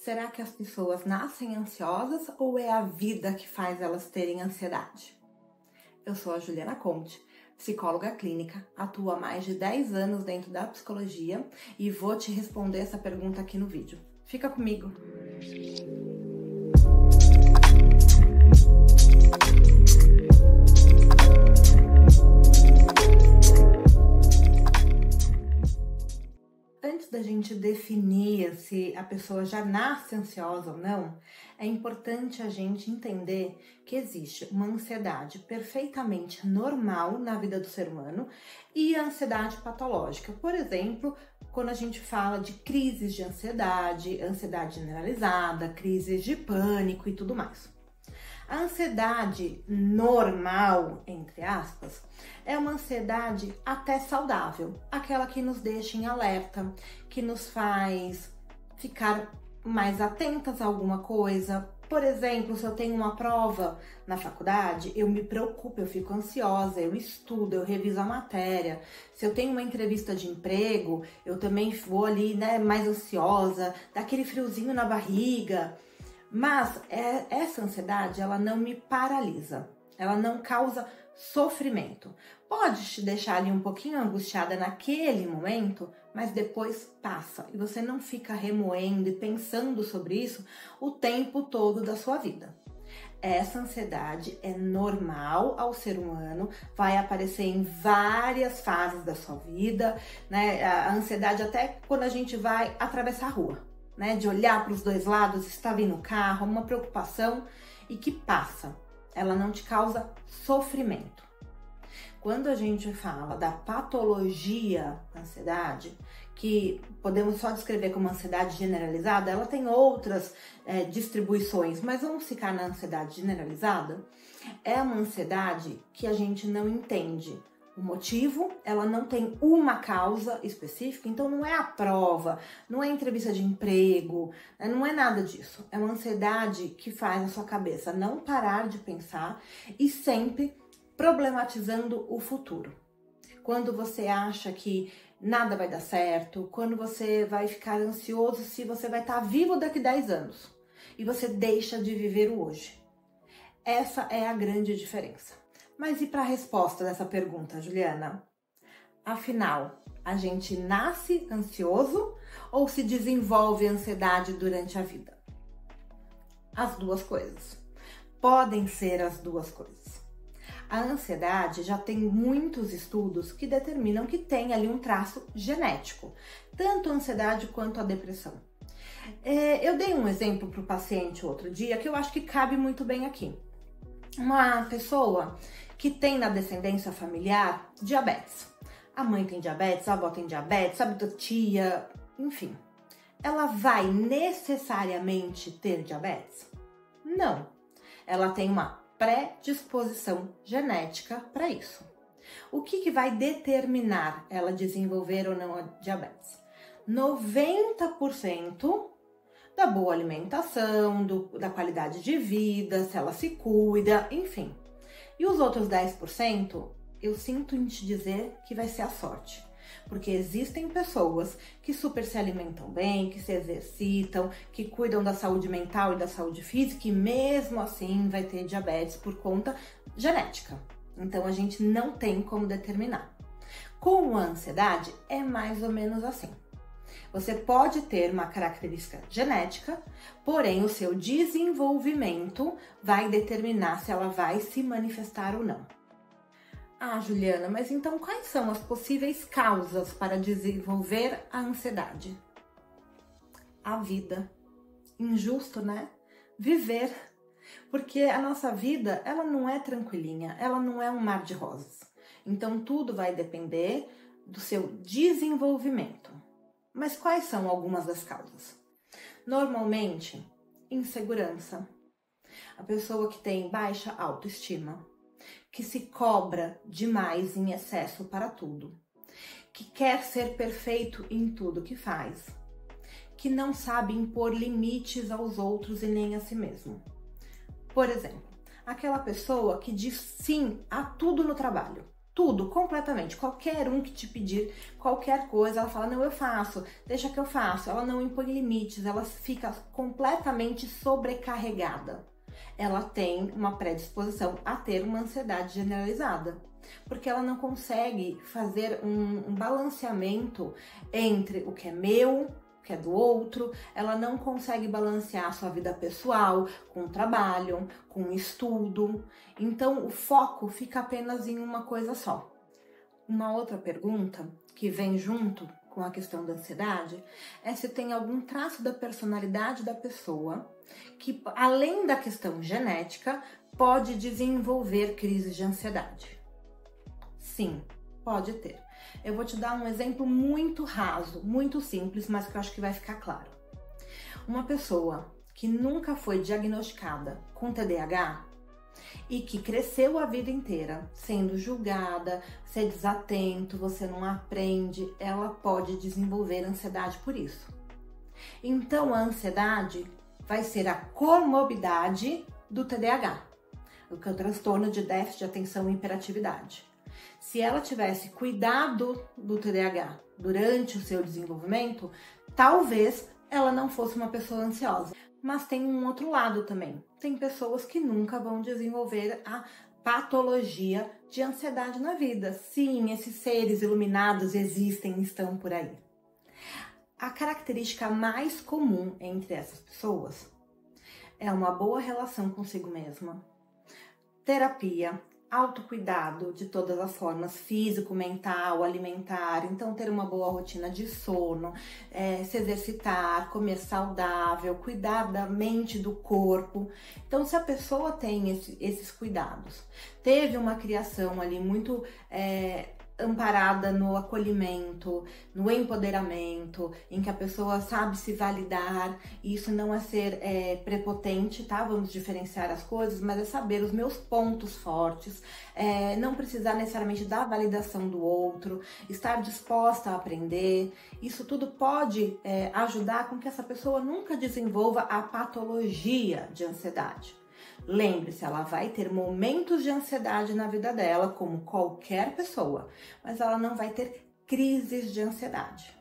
Será que as pessoas nascem ansiosas ou é a vida que faz elas terem ansiedade? Eu sou a Juliana Conte, psicóloga clínica, atuo há mais de 10 anos dentro da psicologia e vou te responder essa pergunta aqui no vídeo. Fica comigo! Antes da gente definir se a pessoa já nasce ansiosa ou não, é importante a gente entender que existe uma ansiedade perfeitamente normal na vida do ser humano e a ansiedade patológica. Por exemplo, quando a gente fala de crises de ansiedade, ansiedade generalizada, crises de pânico e tudo mais. A ansiedade normal, entre aspas, é uma ansiedade até saudável, aquela que nos deixa em alerta, que nos faz ficar mais atentas a alguma coisa. Por exemplo, se eu tenho uma prova na faculdade, eu me preocupo, eu fico ansiosa, eu estudo, eu reviso a matéria. Se eu tenho uma entrevista de emprego, eu também vou ali, mais ansiosa, dá aquele friozinho na barriga. Mas essa ansiedade, ela não me paralisa, ela não causa sofrimento. Pode te deixar ali um pouquinho angustiada naquele momento, mas depois passa. E você não fica remoendo e pensando sobre isso o tempo todo da sua vida. Essa ansiedade é normal ao ser humano, vai aparecer em várias fases da sua vida, né? A ansiedade até quando a gente vai atravessar a rua. De olhar para os dois lados, está vindo o carro, uma preocupação e que passa. Ela não te causa sofrimento. Quando a gente fala da patologia da ansiedade, que podemos só descrever como ansiedade generalizada, ela tem outras distribuições, mas vamos ficar na ansiedade generalizada. É uma ansiedade que a gente não entende o motivo, ela não tem uma causa específica, então não é a prova, não é entrevista de emprego, não é nada disso. É uma ansiedade que faz a sua cabeça não parar de pensar e sempre problematizando o futuro. Quando você acha que nada vai dar certo, quando você vai ficar ansioso se você vai estar vivo daqui 10 anos e você deixa de viver o hoje. Essa é a grande diferença. Mas e para a resposta dessa pergunta, Juliana? Afinal, a gente nasce ansioso ou se desenvolve ansiedade durante a vida? As duas coisas. Podem ser as duas coisas. A ansiedade já tem muitos estudos que determinam que tem ali um traço genético, tanto a ansiedade quanto a depressão. Eu dei um exemplo para o paciente outro dia que eu acho que cabe muito bem aqui. Uma pessoa que tem na descendência familiar diabetes. A mãe tem diabetes, a avó tem diabetes, a tia, enfim. Ela vai necessariamente ter diabetes? Não. Ela tem uma predisposição genética para isso. O que vai determinar ela desenvolver ou não a diabetes? 90% da boa alimentação, da qualidade de vida, se ela se cuida, enfim. E os outros 10%, eu sinto em te dizer que vai ser a sorte. Porque existem pessoas que super se alimentam bem, que se exercitam, que cuidam da saúde mental e da saúde física e mesmo assim vai ter diabetes por conta genética. Então a gente não tem como determinar. Com a ansiedade é mais ou menos assim. Você pode ter uma característica genética, porém o seu desenvolvimento vai determinar se ela vai se manifestar ou não. Ah, Juliana, mas então quais são as possíveis causas para desenvolver a ansiedade? A vida. Injusto, né? Viver. Porque a nossa vida, ela não é tranquilinha, ela não é um mar de rosas. Então tudo vai depender do seu desenvolvimento. Mas quais são algumas das causas? Normalmente, insegurança. A pessoa que tem baixa autoestima, que se cobra demais em excesso para tudo, que quer ser perfeito em tudo que faz, que não sabe impor limites aos outros e nem a si mesmo. Por exemplo, aquela pessoa que diz sim a tudo no trabalho. Tudo, completamente. Qualquer um que te pedir qualquer coisa, ela fala, não, eu faço, deixa que eu faço. Ela não impõe limites, ela fica completamente sobrecarregada. Ela tem uma predisposição a ter uma ansiedade generalizada, porque ela não consegue fazer um balanceamento entre o que é meu, que é do outro, ela não consegue balancear a sua vida pessoal com o trabalho, com o estudo. Então, o foco fica apenas em uma coisa só. Uma outra pergunta que vem junto com a questão da ansiedade é se tem algum traço da personalidade da pessoa que, além da questão genética, pode desenvolver crises de ansiedade. Sim, pode ter. Eu vou te dar um exemplo muito raso, muito simples, mas que eu acho que vai ficar claro. Uma pessoa que nunca foi diagnosticada com TDAH e que cresceu a vida inteira sendo julgada, ser desatento, você não aprende, ela pode desenvolver ansiedade por isso. Então, a ansiedade vai ser a comorbidade do TDAH, o que é o transtorno de déficit de atenção e hiperatividade. Se ela tivesse cuidado do TDAH durante o seu desenvolvimento, talvez ela não fosse uma pessoa ansiosa. Mas tem um outro lado também. Tem pessoas que nunca vão desenvolver a patologia de ansiedade na vida. Sim, esses seres iluminados existem e estão por aí. A característica mais comum entre essas pessoas é uma boa relação consigo mesma, terapia, autocuidado de todas as formas, físico, mental, alimentar, então ter uma boa rotina de sono, se exercitar, comer saudável, cuidar da mente, do corpo. Então, se a pessoa tem esses cuidados, teve uma criação ali muito amparada no acolhimento, no empoderamento, em que a pessoa sabe se validar, e isso não é ser prepotente, tá? Vamos diferenciar as coisas, mas é saber os meus pontos fortes, não precisar necessariamente da validação do outro, estar disposta a aprender. Isso tudo pode ajudar com que essa pessoa nunca desenvolva a patologia de ansiedade. Lembre-se, ela vai ter momentos de ansiedade na vida dela, como qualquer pessoa, mas ela não vai ter crises de ansiedade.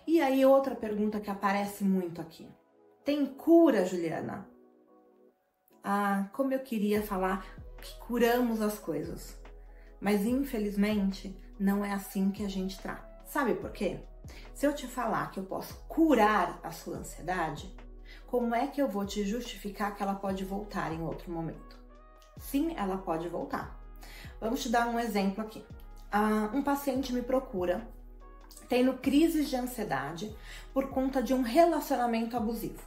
E aí, outra pergunta que aparece muito aqui. Tem cura, Juliana? Ah, como eu queria falar que curamos as coisas. Mas, infelizmente, não é assim que a gente trata. Sabe por quê? Se eu te falar que eu posso curar a sua ansiedade, como é que eu vou te justificar que ela pode voltar em outro momento? Sim, ela pode voltar. Vamos te dar um exemplo aqui. Um paciente me procura tendo crises de ansiedade por conta de um relacionamento abusivo.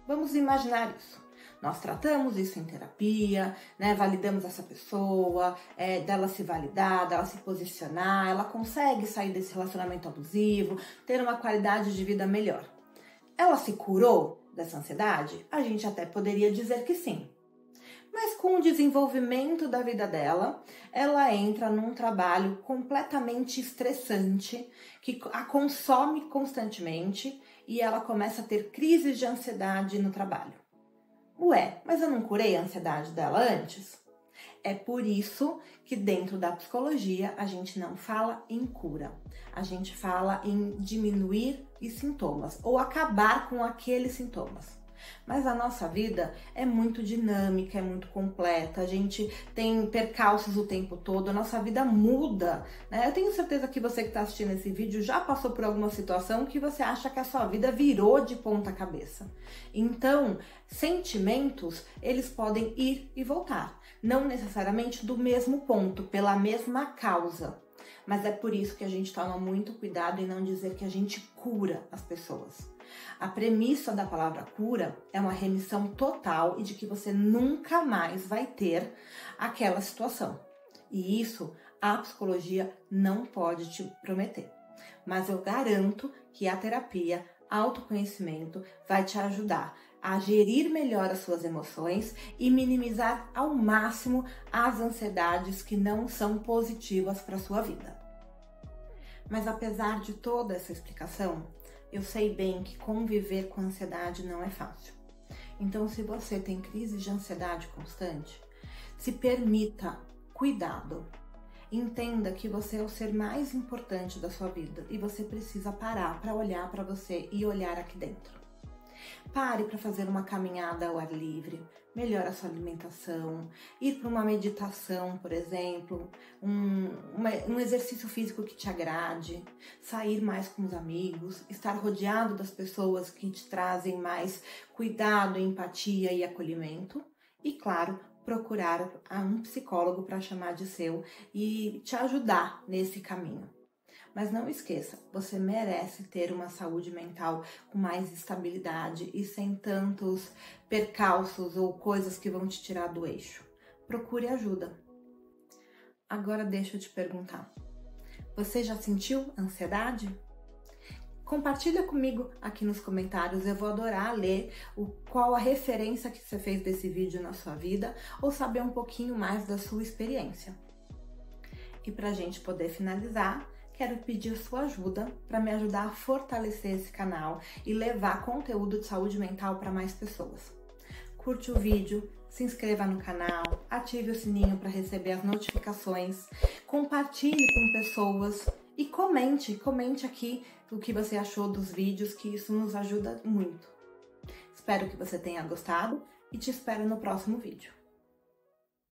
Vamos imaginar isso. Nós tratamos isso em terapia, né? Validamos essa pessoa, dela se validar, dela se posicionar, ela consegue sair desse relacionamento abusivo, ter uma qualidade de vida melhor. Ela se curou dessa ansiedade? A gente até poderia dizer que sim. Mas com o desenvolvimento da vida dela, ela entra num trabalho completamente estressante, que a consome constantemente e ela começa a ter crises de ansiedade no trabalho. Ué, mas eu não curei a ansiedade dela antes? É por isso que dentro da psicologia a gente não fala em cura, a gente fala em diminuir os sintomas ou acabar com aqueles sintomas. Mas a nossa vida é muito dinâmica, é muito completa, a gente tem percalços o tempo todo, a nossa vida muda, né? Eu tenho certeza que você que está assistindo esse vídeo já passou por alguma situação que você acha que a sua vida virou de ponta cabeça. Então, sentimentos, eles podem ir e voltar, não necessariamente do mesmo ponto, pela mesma causa. Mas é por isso que a gente toma muito cuidado em não dizer que a gente cura as pessoas. A premissa da palavra cura é uma remissão total e de que você nunca mais vai ter aquela situação. E isso a psicologia não pode te prometer. Mas eu garanto que a terapia, autoconhecimento, vai te ajudar a gerir melhor as suas emoções e minimizar ao máximo as ansiedades que não são positivas para a sua vida. Mas apesar de toda essa explicação, eu sei bem que conviver com ansiedade não é fácil. Então, se você tem crise de ansiedade constante, se permita cuidado. Entenda que você é o ser mais importante da sua vida e você precisa parar para olhar para você e olhar aqui dentro. Pare para fazer uma caminhada ao ar livre, melhore a sua alimentação, ir para uma meditação, por exemplo, um exercício físico que te agrade, sair mais com os amigos, estar rodeado das pessoas que te trazem mais cuidado, empatia e acolhimento e, claro, procurar um psicólogo para chamar de seu e te ajudar nesse caminho. Mas não esqueça, você merece ter uma saúde mental com mais estabilidade e sem tantos percalços ou coisas que vão te tirar do eixo. Procure ajuda. Agora deixa eu te perguntar, você já sentiu ansiedade? Compartilha comigo aqui nos comentários, eu vou adorar ler qual a referência que você fez desse vídeo na sua vida ou saber um pouquinho mais da sua experiência. E para a gente poder finalizar, quero pedir sua ajuda para me ajudar a fortalecer esse canal e levar conteúdo de saúde mental para mais pessoas. Curte o vídeo, se inscreva no canal, ative o sininho para receber as notificações, compartilhe com pessoas e comente aqui o que você achou dos vídeos, que isso nos ajuda muito. Espero que você tenha gostado e te espero no próximo vídeo.